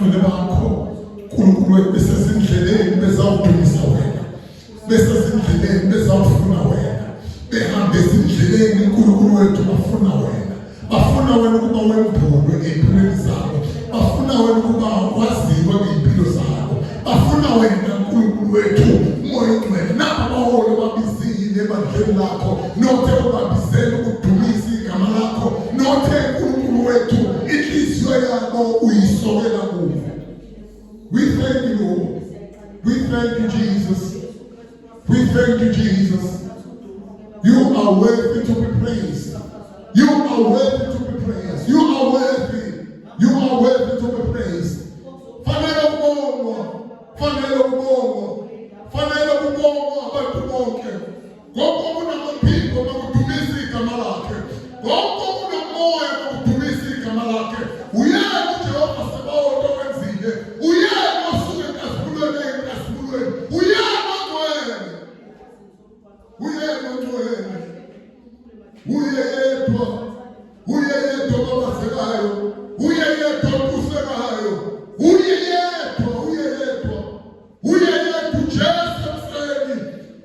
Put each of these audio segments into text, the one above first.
bakho uNkulunkulu besesindleleni bezawudumisa wena, besesindleleni bezawufuna wena, behambe ezindleleni uNkulunkulu wethu bafuna wena, bafuna wena ukuba wembulwe empilweni zabo, bafuna wena ukuba waziwe ngempilo zabo, bafuna wena uNkulunkulu wethu umoya ongcwele nabo abaholi babizile ebandleni lakho, nothe babizele ukudumisa igama lakho, nothe uNkulunkulu wethu inhliziyo yabo uyisokela kuwe. We thank you, Lord. We thank you, Jesus. We thank you, Jesus. You are worthy to be praised. You are worthy to be praised. You are worthy. You are worthy to be praised. Fanele kubongwa. Fanele kubongwa. Fanele kubongwa abantu bonke. Konke kunamaphiko bakudumisa igama lakhe. Konke kunamoya bakudumisa igama lakhe. Uyena uJehova Sabaoth wenzile. Uyena osuke enkasibulweni enkasibulweni. Uyena ongcwele. Uyena ongcwele. Uyedwa. Uyedwa babazekayo. Uyedwa obusekayo. Uyedwa. Uyedwa uJesu Mseni.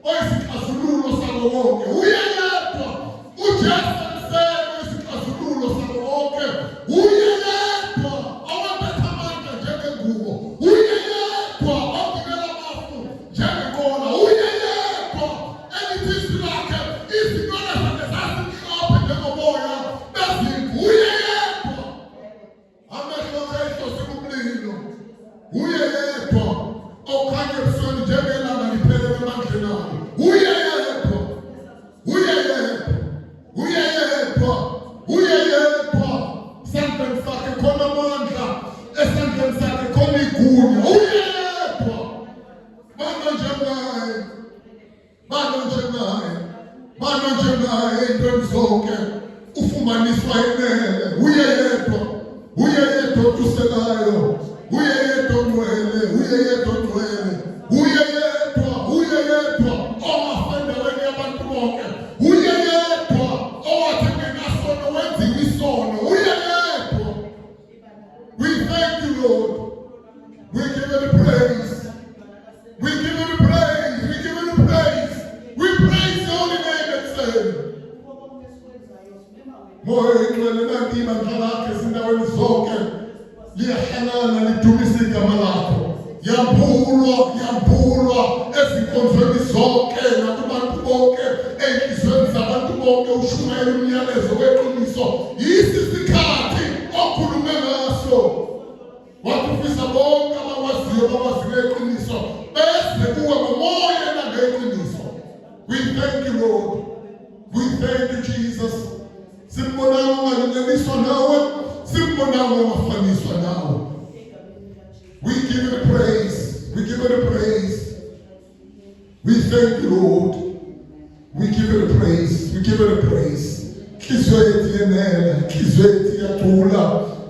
Oyisixazululo salo wonke. Uyedwa uJesu Mseni oyisixazululo salo wonke. Uyedwa owaphethe amandla njengengubo. Uyedwa ogibela amafu njengenkola. Uyedwa elithisi lakhe izinwele zakhe zasimhlophe njengoboya bezimvu. Uyedwa amehlo akhe ehlose kumlilo. Uyedwa okhanya ebusweni njengelanga liphelele emandleni akhe. Uyedwa. Esandleni sakhe khona amandla, esandleni sakhe khona igunya. Uyedwa. Bana njengaye ey'ntweni zonke ufumaniswa enele. Uyedwa otusekayo. Uyedwa ongcwele. Uyedwa ongafenda endaweni yabantu bonke. Uyedwa owathi ngenasono wenziwe isono. Uyedwa. We thank you, Lord. We give you the praise. We give you the praise. We give you the praise. We praise your holy name and say, moya ongcwele nanti ibandla lakhe ezindaweni zonke liyahalala lidumisa igama lakho. Yambulwa ezinkonzweni zonke nakubantu bonke, ey'nhliziyweni zabantu bonke ushumayela umyalezo weqiniso. Yisi isikhathi okhulume ngaso. Wakufisa bonke abawaziyo bawaziyo iqiniso bese kuwe ngomoya nangeqiniso. We thank you, Lord. We thank you, Jesus. Simbonanga ungalinganiswa nawe, simbonanga ungafaniswa nawe. We give you the praise. We give you the praise. We thank you, Lord. We give you the praise. We give you the praise. Inhliziyo yethu yenele, inhliziyo yethu iyatula,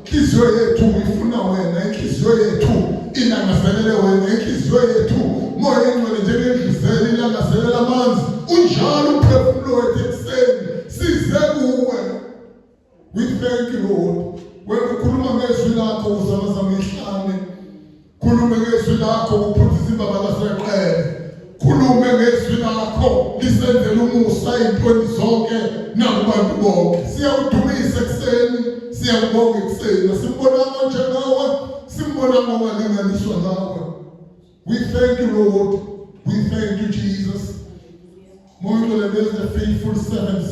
inhliziyo yethu ifuna wena, inhliziyo yethu ilangazelele wena, inhliziyo yethu moya ongcwele njengendluzela ilangazelela amanzi. Unjalo umphefumulo wethu ekuseni size kuwe. We thank you, Lord. Wena ukhuluma ngezwi lakho uzamazama ihlane. Khulume ngezwi lakho uphuthisa imbaba laseqele. Khulume ngezwi lakho lisenzele umusa ey'ntweni zonke nakubantu bonke. Siyawudumisa ekuseni, siyawubonga ekuseni. Asimbonanga njengawe, simbonanga ongalinganiswa nawe. We thank you, Lord. We thank you, Jesus. Moya ongcwele, there's the faithful servants.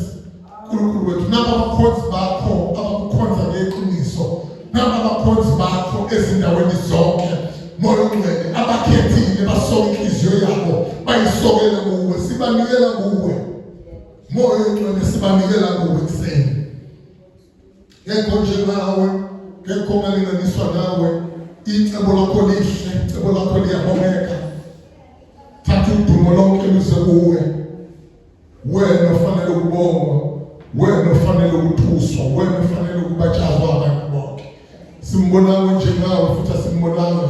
Unkulunkulu wethu nabakhonzi bakho abakukhonza ngeqiniso, nabakhonzi bakho ezindaweni zonke. Moya ongcwele abakhethile basoka inhliziyo yabo bayisokela kuwe, sibanikela kuwe. Moya ongcwele sibanikela kuwe ekuseni. Ngekho njengawe, ngekho ongalinganiswa nawe. Icebo lakho lihle, icebo lakho liyabongeka. Thatha udumo lonke luze kuwe. Wena ofanele ukubongwa, wena ofanele ukuthuswa, wena ofanele ukubatshazwa abantu bonke. Simbonanga njengawe futhi asimbonanga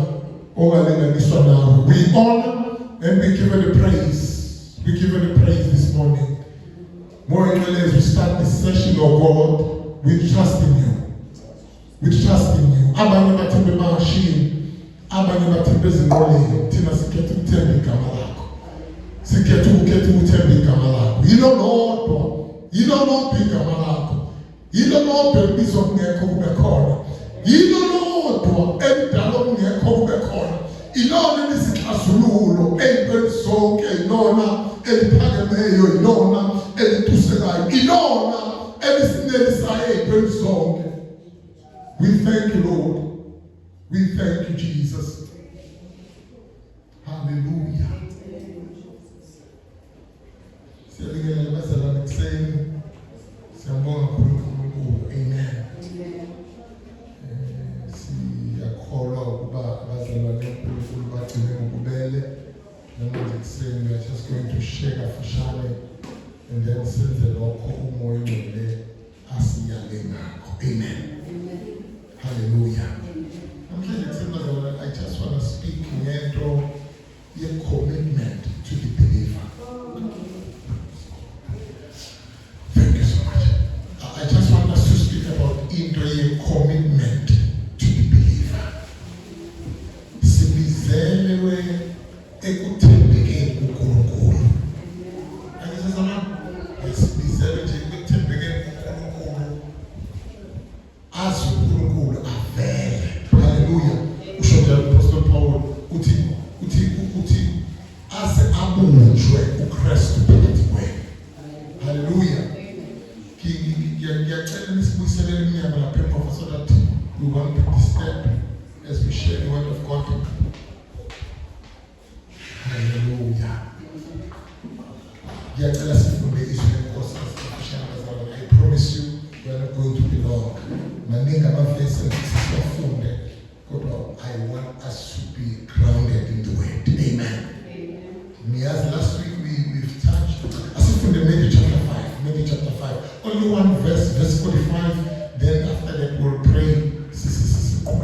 ongalinganiswa nawe. We honor and we give you the praise. We give you the praise this morning. More as we start this session, oh God, we trust in you. We trust in you. Abanye bathembe mashini abanye bathemba ezinqoleni, thina sikhetha ukuthemba igama lakho. Sikhetha ukuthemba igama lakho. Yilo lodwa igama lakho. Yilo lodwa elibizwa kungekho kube khona. Yilo lodwa elidala kungekho kube khona. Ilona elisixazululo ey'ntweni zonke, ilona eliphakemeyo, ilona elitusekayo, ilona elisinelisayo ey'ntweni zonke. We thank you, Lord. We thank you, Jesus. Hallelujah. Siyabingelela bazalwane kuseni. Siyambonga uNkulunkulu. Amen. Siyakholwa ukuba abazalwane uNkulunkulu bagcine ngokubele. Namanje kuseni we are just going to share kafushane and then senze lokho umoya ongcwele asiyale ngakho. Amen. Hallelujah. I just want to speak ngento ye-commitment to the believer. Thank you so much. I just want us to speak about into ye-commitment to the believer. Sibizelewe ekuthembekeni kuNkulunkulu. Sibizelewe ekuthembekeni kuNkulunkulu. Azi uNkulunkulu avele. Hallelujah. Usho Apostle Paul uthi ase abunjwe uKristu phakathi kwenu. Hallelujah. Ngiyacela nisibuyisele iminyango lapha emuva so that we won't be disturbed as we share the word of God. Hallelujah. Ngiyacela sifunde izwi lenkosi asifushane bazalwane. I promise you we are not going to be long. Maningi amavesi sisifunde. I want us to be grounded in the word. Amen. As last week we've touched, as if in the Matthew chapter 5, only one verse 45. Then after that we'll pray.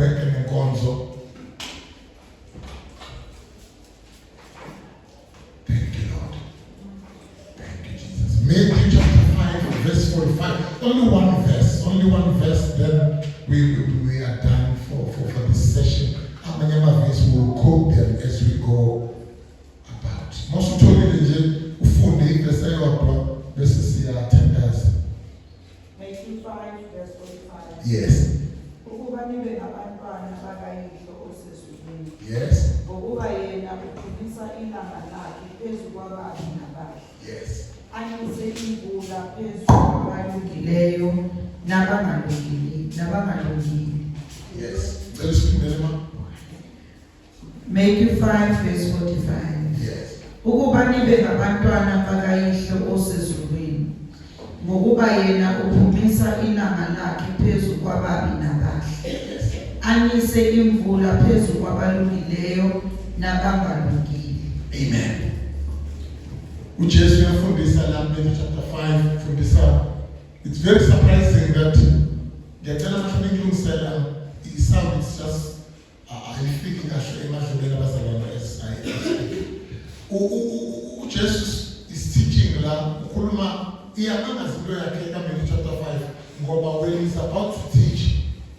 And Gonzo. Thank you, Lord. Thank you, Jesus. Matthew chapter 5, verse 45. Only one verse. Then we are done for this session. Verse will quote them as we go about. Most told you ufunde verse ayodwa bese siya tenders. Matthew 5 verse 45. Yes. Ukuba nibe ngabantwana bakayihlo osezulwini. Yes. Ngokuba yena ukhulisa ilanga lakhe phezu kwababi nabahle. Yes. Anyuse imvula phezu kwabalungileyo nabangalungile. Yes. Let's read Matthew 5 verse 45. Yes. Ukuba nibe ngabantwana bakayihlo osezulwini, ngokuba yena uphumisa ilanga lakhe phezu kwababi nabahle, anise imvula phezu kwabalungileyo nabangalungile. Amen. uJesu uyafundisa la Matthew chapter 5 fundisa. It's very surprising that ngiyacela manje ngilungisela i-sound is just ayifiki kahle emadluleni abazalwane uJesu is teaching la ukhuluma iyamangazinto yakhe kaMatthew chapter 5 ngoba when he's about to teach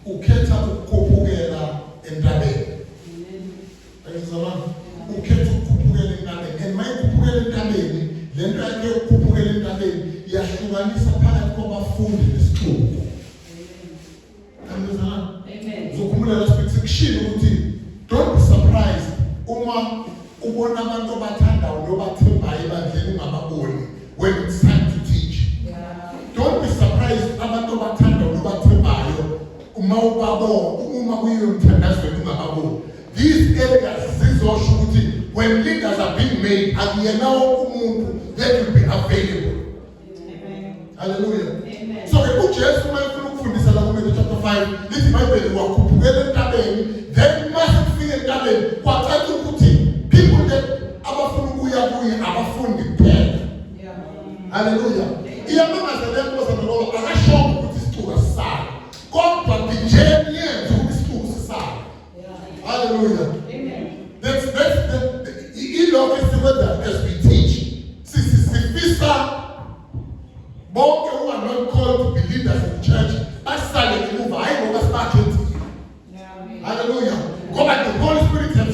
ukhetha ukukhuphukela entabeni. Ayizalwane ukhetha ukukhuphukela entabeni and mayikhuphukela entabeni lento yakhe ukukhuphukela entabeni yahlukanisa phakathi kwabafundi nesixuku. Ayizalwane amen. Zokhumula last section ukuthi don't be surprised uma ubona abantu abathandayo nobathembayo ebandleni ungababoni when it's time to teach. Don't be surprised abantu abathandayo nobathembayo uma kuyiyo umthandazweni ungababoni. These areas zizosho ukuthi when leaders are being made akuyena umuntu that will be available. Amen. Hallelujah. Amen. So ke uJesu mayefuna ukufundisa la kuMatthew chapter 5 lithi iBhayibheli wakhuphukela entabeni then mase kufika entabeni kwacaca ukuthi people that abafuna ukuya kuye abafundi kuphela. Hallelujah. Iyamamaza lento ngoba akashongo ukuthi isixuku sisala kodwa the journey yenza ukuthi isixuku sisala. Hallelujah. Amen. That's ilokho esikwenza as we teach. Sifisa bonke who are not called to be leaders in the church basale ngemuva hayi ngoba sibakhethile. Hallelujah. Ngoba the Holy Spirit has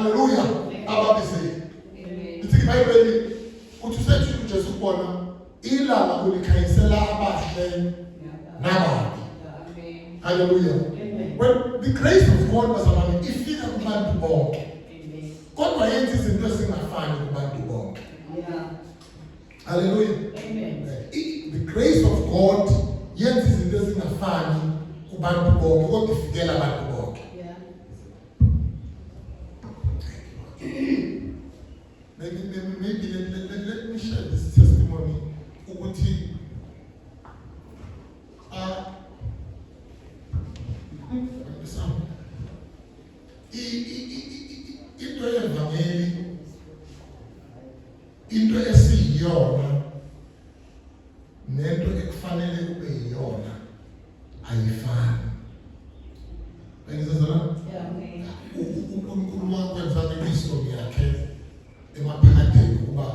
Hallelujah. Ababizeli. Ithi iBhayibheli uthi usethi uJesu kubona ilanga ulikhanyisela abahle nababi. Hallelujah. When the grace of God was upon ifika kubantu bonke. Kodwa yenza izinto ezingafani kubantu bonke. Hallelujah. Amen. The grace of God yenza izinto ezingafani kubantu bonke kodwa ifikela abantu bonke. Maybe let me share this testimony. Ukuthi into yevangeli, into esiyiyona nento ekufanele kube yiyona ayifani. Bengizazana? uNkulunkulu wakwenza ihistory yakhe emaphakadeni kuba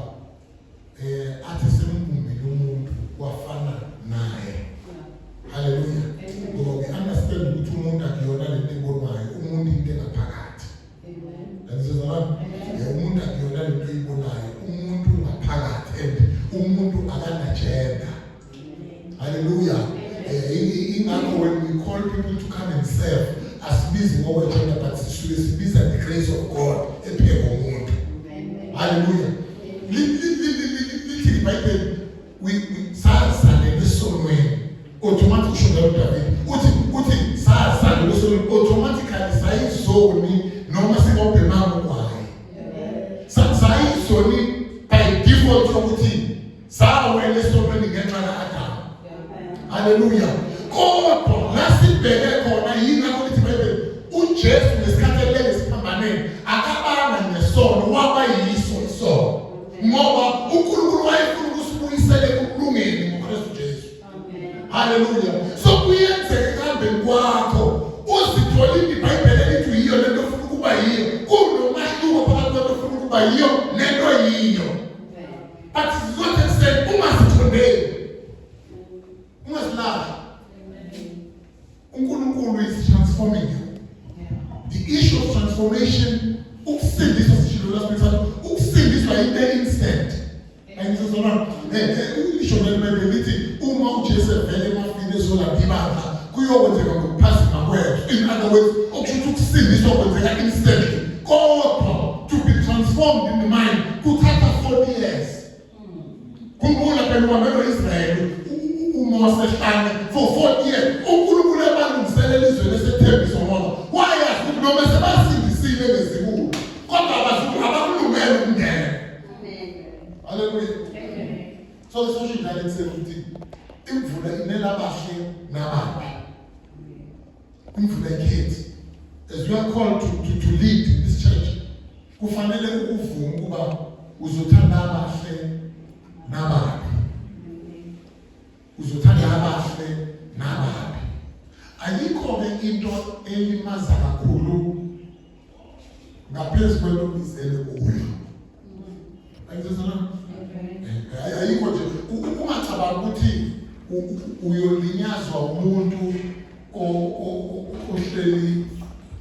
athi sembumbile umuntu wafana naye. Hallelujah. Ngoba we-understand ukuthi umuntu akuyona lento ebonayo, umuntu into engaphakathi. Bengizazana? Umuntu akuyona lento eyibonayo, umuntu ngaphakathi and umuntu akanajenda. Hallelujah. Ingakho when we call people to come and serve, asibizi ngokwejenda but sibiza the grace of God epheko umuntu. Hallelujah. Lithi iBhayibheli sasale lesonweni automatic usho David uthi sasale lesonweni automatically sayizoni noma singobhemanga kwaye. Sayizoni by default ukuthi sawe lesonweni ngenxa kaAdam. Hallelujah. Kodwa lasibheke khona yingakho lithi iBhayibheli uJesu ngesikhathi elesiphambane akabanga nesono waba yiso isono. Ngoba uNkulunkulu wayefuna ukusibuyisele kulungeni ngoKristu Jesu. Hallelujah. So kuyenzeka ekuhambeni kwakho uzithola iBhayibheli elithi yiyo lento ofuna ukuba yiyo, kunomahluko phakathi kwento ofuna ukuba yiyo nento yiyo. But it's not extent ungasithondeli, ungasilahli. uNkulunkulu is transforming you. The issue of transformation, ukusindiswa sishilo lasibethathu, ukusindiswa into instant. Ayizona isho leBhayibheli lithi uma uJesu evele emafini ezolanda ibandla kuyokwenzeka ngokuphazima kwethu. In other words, okusho ukusindiswa kwenzeka instantly. Kodwa to be transformed in the mind kuthatha 40 years. Khumbula phela uhambe Israel uMose ehlane for 40 years. uNkulunkulu ebalungiselela izwe lesethembiso ngoba wayazi ukuthi noma sebasindisile bezibulu kodwa abakulungele ukungena. Hallelujah. So the social dialect says imvula inela abahle nababi. Imvula ikhethi. As we are called to lead in this church, kufanele ukuvuma ukuba uzothanda abahle nababi. Uzothanda abahle nababi. Ayikho ke into elimaza kakhulu ngaphezu kwento bizele kuyo. Ayizona? Ayikho nje ungacabanga ukuthi uyolinyazwa umuntu ohleli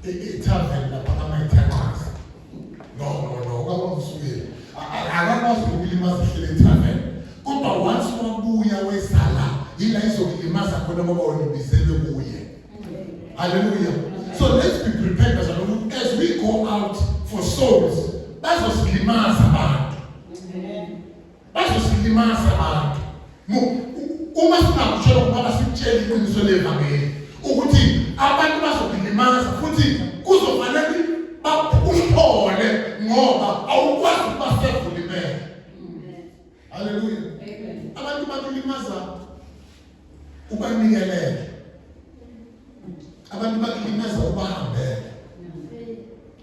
ethaveni lapha amayithanqaza. No, kwabamsukile. Akakwazi ukulimaza ehleli ethaveni. Kodwa once wabuya wesala, yila izokulimaza khona ngoba wonibizele kuye. Hallelujah. So let's be prepared as we go out for souls. Bazosilimaza abantu. Bazosilimaza abantu. Uma singakushela ukuba sikutshela iqiniso levangeli ukuthi abantu bazokulimaza futhi kuzofanele bakuhlole ngoba awukwazi ukuba sevulimele. Hallelujah. Abantu bakulimaza ubanikelele. Abantu bakulimaza ubahambele.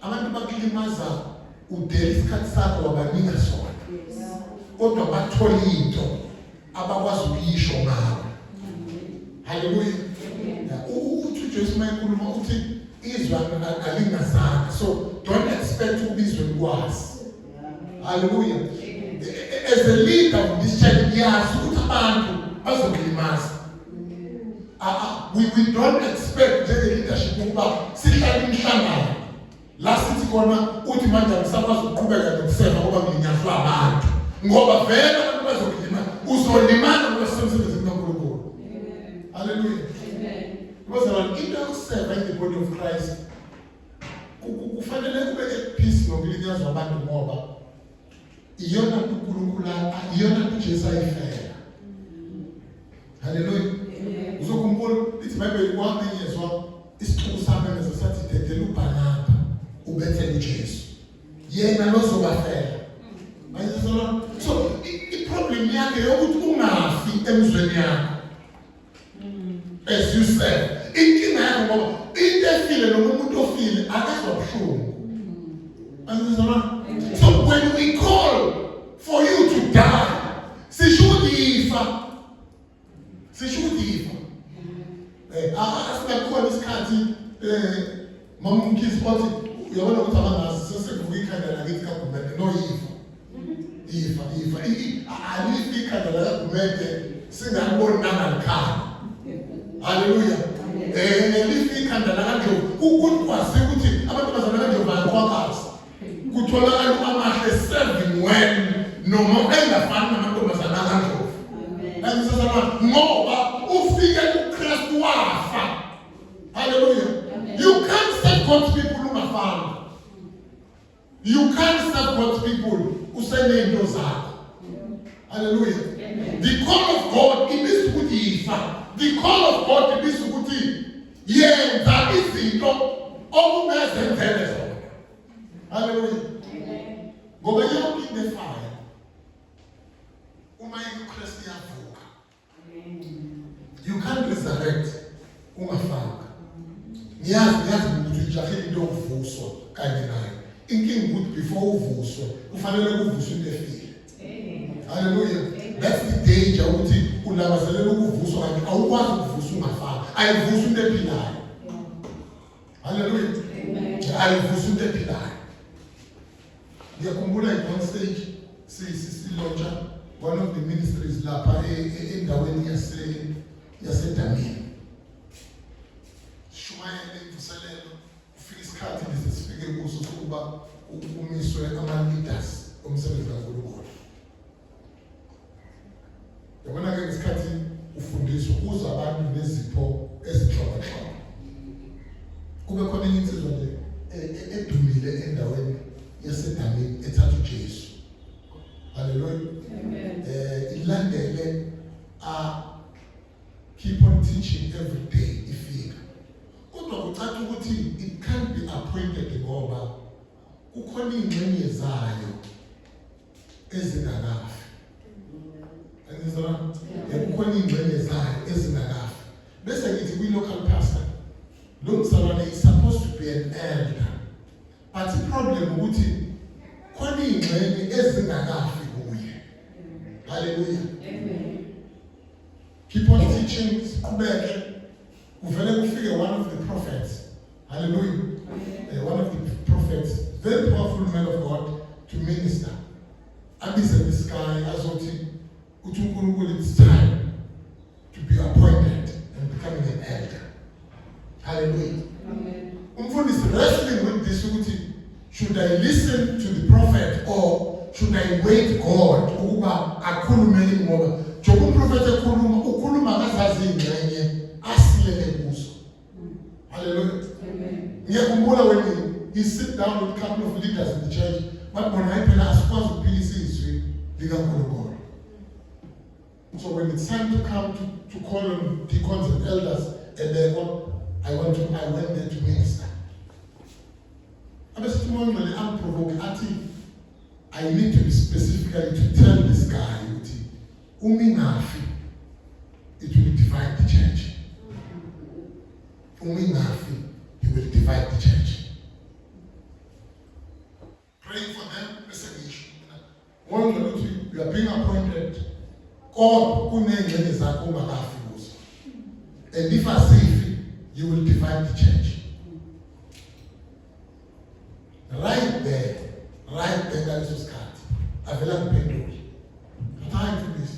Abantu bakulimaza udela isikhathi sakho wabanika sona. Kodwa bathola into abakwazi ukuyisho ngawe. Hallelujah. Uthi uJesu mayekhuluma uthi izwe alingazanga. So don't expect ukubizwe ukwazi. Hallelujah. As a leader of this church, yazi ukuthi abantu bazokulimaza. We don't expect the leadership ukuba sihlale imhlangano la sithi khona uthi manje ngisakwazi ukuqhubeka nokuseva ngoba ngilinyazwa abantu ngoba vele abantu bazogijima uzolimala ngoba sisemsebenzini kaNkulunkulu. Hallelujah. Because into yokuseva in the body of Christ kufanele kube peace nokulinyazwa abantu ngoba iyona uNkulunkulu iyona uJesu ayifela. Hallelujah. Uzokhumbula ithi Bible one thing yezwa isixuku sami ngesathi dedela uBhanaba ubethele uJesu. Yena lozobafela. So i-problem yakhe yokuthi ungafi emzweni yakho. As you said, inkinga yakho ngoba into efile nomuntu ofile akazwa buhlungu. So when we call for you to die, sisho ifa. Asinakhona isikhathi mama umkhizi bathi uyabona ukuthi abangazi sesekuvuka ikhanda lakithi kaGumede no ifa alifi ikhanda lakaGumede singaliboni nangalikhala. Hallelujah. Lifi ikhanda lakaNdlovu ukuthi kwazi ukuthi abantu bazana kaNdlovu bayakwakaza kutholakala amahle serving well noma engafani namantombazana kaNdlovu. Ngoba ufike kuKristu wafa. Hallelujah. You can't serve God's people ungafanga. You can't serve God's people usenento zakho. Hallelujah. The call of God is ukuthi yifa. The call of God is ukuthi yenza izinto okungezenzele zona. Hallelujah. Ngoba yonke into efaya uma uKristu yavuka. You can't resurrect ungafanga. Niyazi ukuthi ijahile into yokuvuswa kanye nayo. Inkinga ukuthi before uvuswe kufanele kuvuswe into efile. Hallelujah. That's the danger ukuthi ulangazelela ukuvuswa kanti awukwazi ukuvuswa ungafanga. Ayivuswa into ephilayo. Hallelujah. Ayivuswa into ephilayo. Ngiyakhumbula at one stage silauncha one of the ministries lapha endaweni yaseDamini. Shumayele imvuselelo ufika isikhathi lesi sifike kuso ukuba umiswe ama-leaders omsebenzi kaNkulunkulu. Yabona ke isikhathi ufundiswa kuza abantu nezipho ezinhlobonhlobo. Kube khona enye insizwa nje edumile endaweni yaseDamini ethatha uJesu. Hallelujah. Amen. Ilandele keep on teaching every day ifika. Kodwa kucaca ukuthi it can't be appointed ngoba kukhona ingxenye zayo ezingakafi. Angizwa? Kukhona ingxenye zayo ezingakafi. Bese ngithi kwi-local pastor lo msalwane is supposed to be an elder. But the problem ukuthi khona ingxenye ezingakafi kuye. Hallelujah. Amen. Keep on teaching, siqhubeke. Kuvele kufike one of the prophets. Hallelujah. One of the prophets, very powerful man of God to minister. Abize this guy azothi uthi uNkulunkulu it's time to be appointed and becoming an elder. Hallelujah. Amen. Umfundisi wrestling with this ukuthi should I listen to the prophet or should I wait God ukuba akhulume ngoba njengoba umprofeti ukhuluma akazazi ingxenye asilele kuzo. Hallelujah. Amen. Ngiyakhumbula when he sit down with a couple of leaders in the church but bona iphela asikwazi ukuphilisa izwi likaNkulunkulu. So when it's time to come to call on deacons and elders and then I went there to minister. I'm provoked. I need to be specifically to tell this guy, Uminafi, it will divide the church. Uminafi, he will divide the church. Praying for them, message. One you are being appointed. God, and if I say you will divide the church. Right there, that is what's cut. I feel like pendulum. Time for this.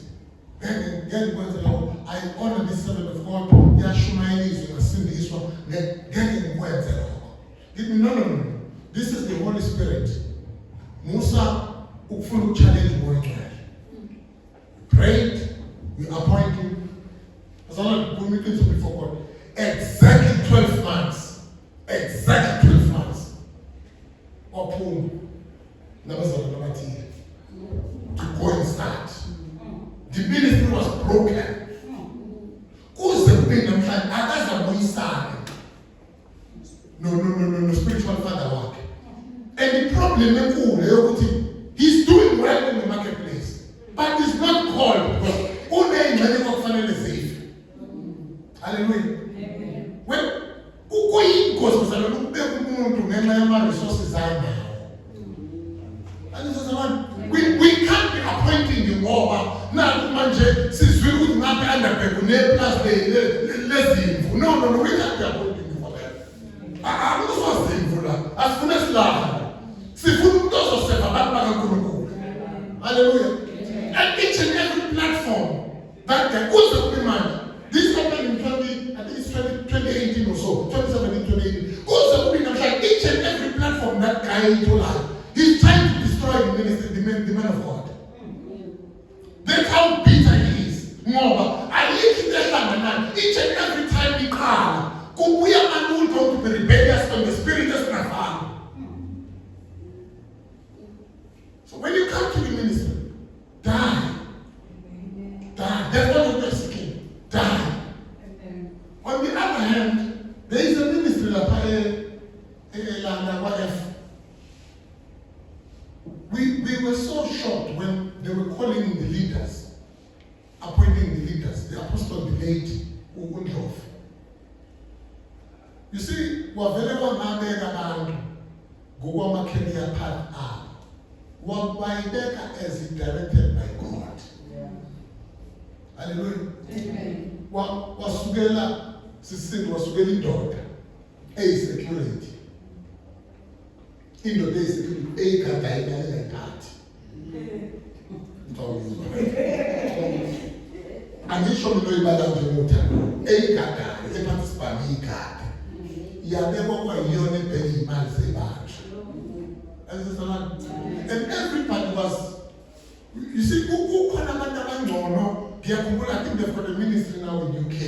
Get words along. I honor this servant of God. Yashuma is in a sin this one. Getting words along. No. This is the the Holy Spirit. Musa ukufuna challenge umoya ngcwele. Prayed, we appoint him. As I committed to before God. Exactly 12 months. Exactly 12 months. Opum. To go and start. The ministry was broken. No, spiritual father work. And the problem is he's doing well in the marketplace, but he's not called because only many of family is safe. Hallelujah. When goes to resources we can't be appointing the war now manje sizwe ukuthi ngabe andabheka ne plus lezimvu no we can't be appointing you for that akuzozimvu la asifune silapha sifuna umuntu ozosefa abantu bakaNkulunkulu. Hallelujah. And each and every platform that there kuze kube manje this happened in 2018 or so 2017 2018 kuze kube namhlanje each and every platform that guy ithola he's trying to destroy the ministry, the man of God. That's how bitter he is. Ngoba alikho ehlangana each and every time he comes, kubuya abantu going to be rebellious when the spirit is not found. So when you come to the ministry, die. That's what you're seeking. Die. On the other hand, there is a ministry that we were so shocked when they were calling the leaders, appointing the leaders. The apostle delayed Undlof. You see, whatever man go on career path are, what by as directed by God. Hallelujah. Amen. Was Sugela, sister was Sugeli daughter, a security. In the days, a Katayana part. And he showed me Madame Jonathan, a Kata, a participant, card. You have never got your name, penny, man, say bad. And everybody was, you see, who can I think they've got a ministry now in UK.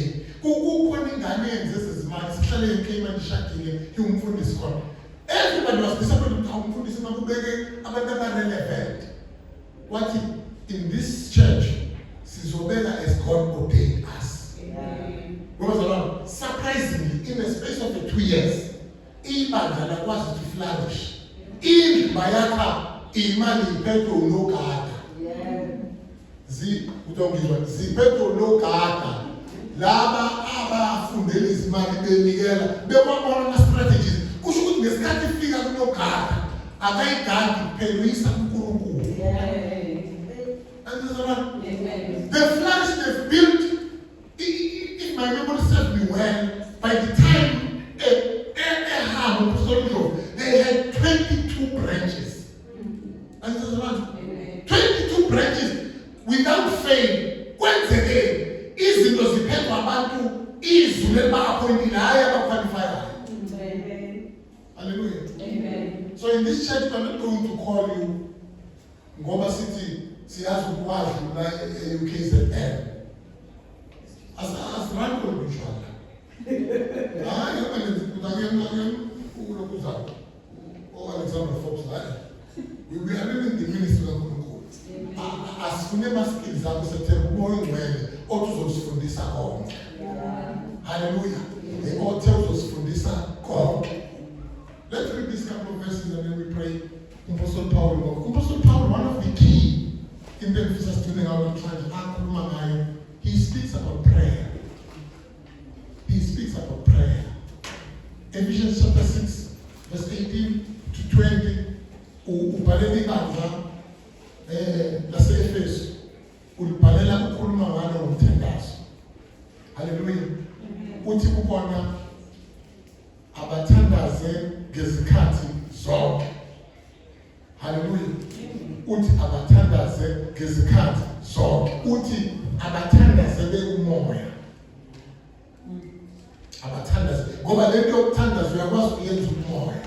Who calling Ghanaians, this is my Australian came and shacking him, he won't put this one. Everybody was disappointed how put this about relevant. What in this church, Sizobela as God ordained us. Surprisingly, in the space of 2 years, Ibadala was to flourish. In Bayaka, Imani Petro no Kata. Petro no Kata. Laba Aba Fundelis Mali Benigela. They were on strategies. Kushukuthi ngesikhathi fika kulo gada akayigadi Perisa uNkulunkulu. The flats they've built, if my memory serves me well, by the time they had 22 branches. 22 branches without fail. Once again, izinto ziphethwa abantu izwi lebaphointile hayi abaqualified. Hallelujah. Amen. So in this church, I'm not going to call you Ngoba City, Siyazu Kwazi, UKZN. As random usual. Alexander Fox, we are living the ministry of God. As we never skills, I was a terrible way, autos from this account. Hallelujah. The all tells us from this account. Let's read this couple of verses and then we pray. Apostle Paul, one of the key in the Ephesians student out of church, he speaks about prayer. He speaks about prayer. Ephesians chapter 6, verse 18 to 20. Upaleni kanza lase Efeso. Upalela ukhuluma ngalo umthandazo. Hallelujah. Uthi kubona abathandaze ngezikhathi zonke. Hallelujah. Uthi abathandaze ngezikhathi zonke. Uthi abathandaze bekumoya. Abathandaze ngoba lento yokuthandaza uyakwazi ukuyenza umoya.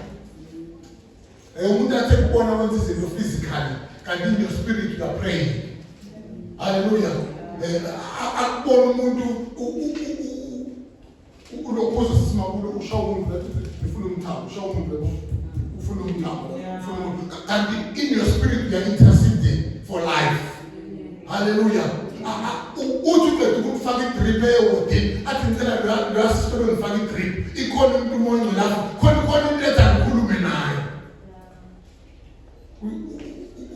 Umuntu athe kubona wenza izinto physically, kanti in your spirit you are praying. Hallelujah. Akubona umuntu ulokhoza simabulo ushawa umuntu ufuna umthambo, ushawa umuntu ufuna umthambo, ufuna umuntu. Kanti in your spirit you are interceding for life. Hallelujah. Uthi uqeda ukufaka idrip eyodini athi ngicela lo asisitolo ngifaka idrip ikhona umuntu umonye lapho khona into ethi ngikhulume naye.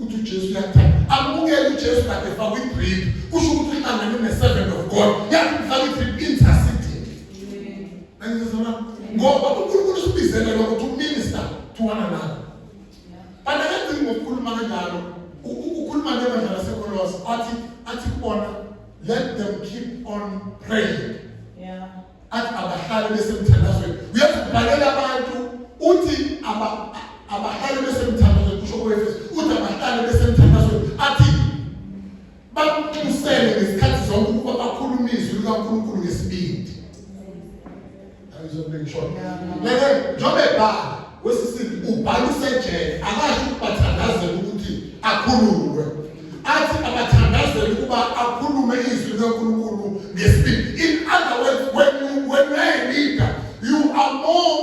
Uthi uJesu uyathanda amukela uJesu kade efaka idrip kusho ukuthi uhlangane ne-servant of God yathi ufaka idrip interceding. Angizona ngoba uNkulunkulu usibizele ukuthi uminister to one another. Bana kanti ngokukhuluma kanjalo ukhuluma nebandla laseKolose athi kubona let them keep on praying. Yeah. Athi abahlale besemthandazweni. Uyazibhalela abantu uthi abahlale besemthandazweni kusho koEfesu uthi abahlale besemthandazweni athi bakusele ngesikhathi zonke ukuba bakhulume izwi likaNkulunkulu ngesibindi. Ayizobeka short. Leke njobe bhala wesisithi ubhala usejele akasho ukubathandazela ukuthi akhulume. Athi abathandazela ukuba akhulume izwi likaNkulunkulu ngesibindi. In other words, when you are a leader, you are more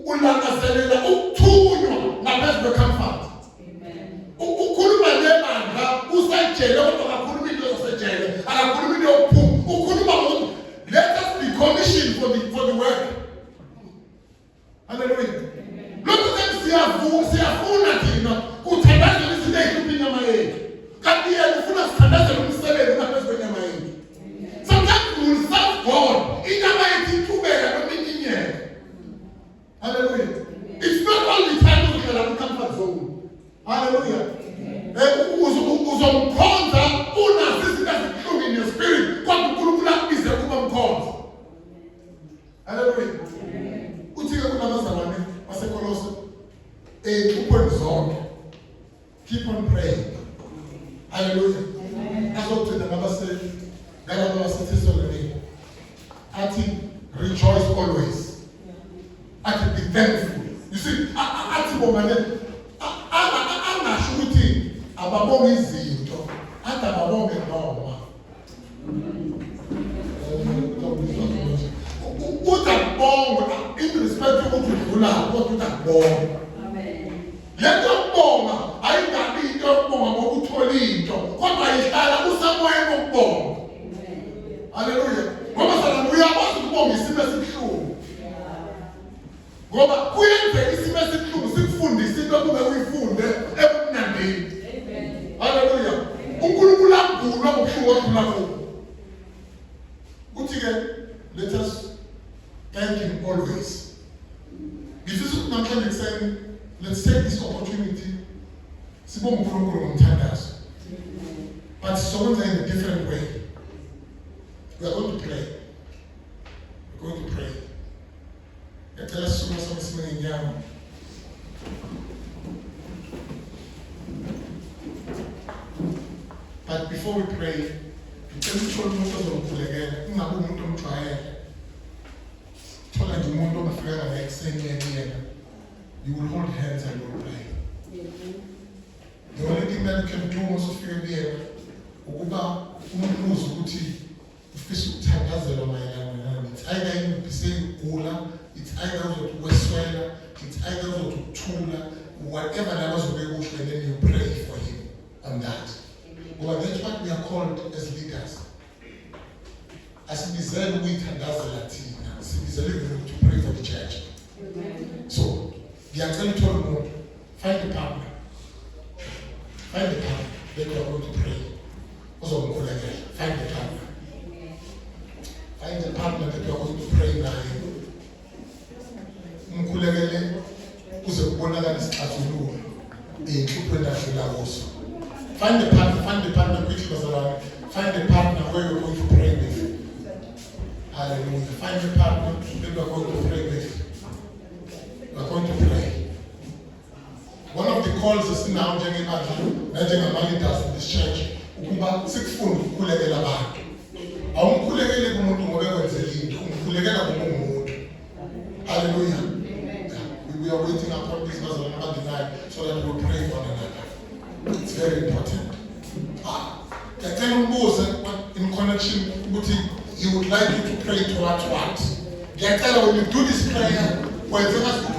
ulangazelela ukuthunywa ngaphezu kwecomfort. Amen. Ukhuluma nebandla usejele kodwa akakhulumi into zasejele, akakhulumi into yokuphuma. Ukhuluma ngokuthi let us be commissioned for the work. Hallelujah. Lokho siyafuna thina kuthandazela izinto ezihlupha inyama yethu. Kanti yena ufuna sithandazela umsebenzi ngaphezu kwenyama yethu. Sometimes we will serve God. Inyama yethu ithubeka nominyinyeka. Hallelujah. It's not all the time uzohlala ku-comfort zone. Hallelujah. Uzomkhonza unazo izinto ezibuhlungu in your spirit kodwa uNkulunkulu akubize ukuba mkhonza. Hallelujah. Uthi-ke kunabazalwane baseKolose kuphondi zonke keep on praying. Hallelujah. Azogcina ngalaba baseThessalonike athi rejoice always. Athi be thankful. You see, athi bomane angasho ukuthi ababonga izinto athi ababonge noma. Utakubonga in respect ukuthi udlula kodwa utakubonga. Amen. Lento kubonga ayingabi into yokubonga ngoba uthola into kodwa ihlala usamoyeni wokubonga. Amen. Hallelujah. Ngoba sana uyakwazi ukubonga isimo esibuhlungu. Ngoba kuyenzeka isimo esibuhlungu sikufundise into okube uyifunde ebumnandini. Amen. Hallelujah. uNkulunkulu ambulwa ngobuhlungu odlula kubo. Uthi-ke let us thank him always. Ngifisa ukuthi namhlanje kuseni let's take this opportunity sibonge uNkulunkulu ngomthandazo. But sizokwenza in a different way. We are going to pray. We're going to pray. Ngicela sisukume sonke sime ngenyawo. But before we pray, ngicela ukuthola umuntu ozomkhulekela, ungabi umuntu omjwayele. Thola nje umuntu ongafikanga la ekuseni yena. You will hold hands and you will pray. The only thing that you can do masufike kuyena ukuba umuntu uzwe ukuthi ufisa ukuthandazelwa mayelana nawe. It's either inubhise igula, it's either uzokuweswela, it's either uzokuthula, whatever that was very good, and then you pray for him on that. Well, that's what we are called as leaders. Asibizele ukuyithandazela thina, asibizele to pray for the church. So, ngiyacela uthola umuntu, find a partner. Find a partner that you are going to pray. Uzomkhulekela, find a partner. Find a partner that you are going to pray naye. Umkhulekele uze kubonakala isixazululo enhlupho endadlula kuso. Find a partner quickly, bazalwane. Find a partner where you're going to pray with. Hallelujah. Find a partner that you are going to pray with. You are going to pray. One of the calls is now leaders in this church. Ukuba sikufunda ukukhulekela abantu. Awumkhulekele kumuntu ngoba ekwenzela into, umkhulekela kumuntu. Hallelujah. We are waiting upon this verse and never deny, so that we pray for one another. It's very important. In connection with it, he would like you to pray towards what? When you do this prayer, whatever